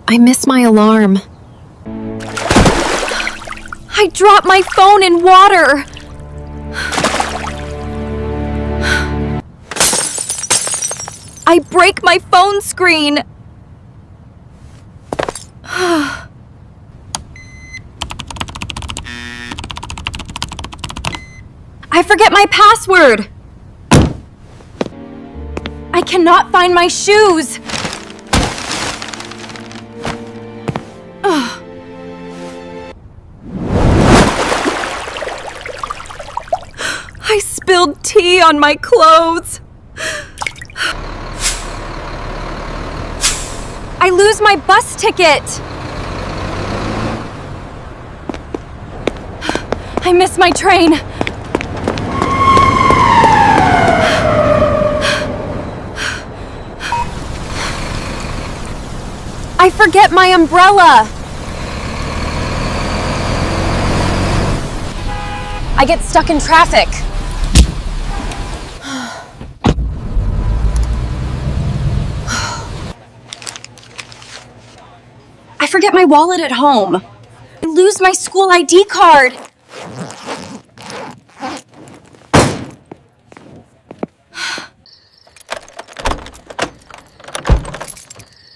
I miss my alarm. I dropped my phone in water! I break my phone screen! I forget my password! I cannot find my shoes! I spilled tea on my clothes! I lose my bus ticket! I miss my train! I forget my umbrella! I get stuck in traffic. I forget my wallet at home. I lose my school ID card.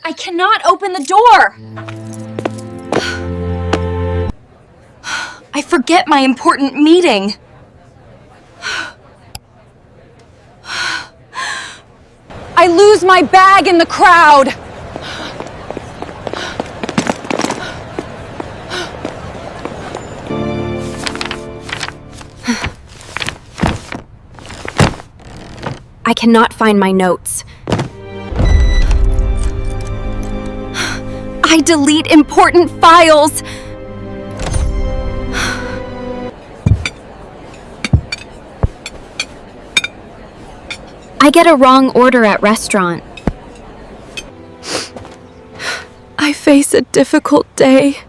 I cannot open the door. I forget my important meeting. I lose my bag in the crowd. I cannot find my notes. I delete important files. I get a wrong order at restaurant. I face a difficult day.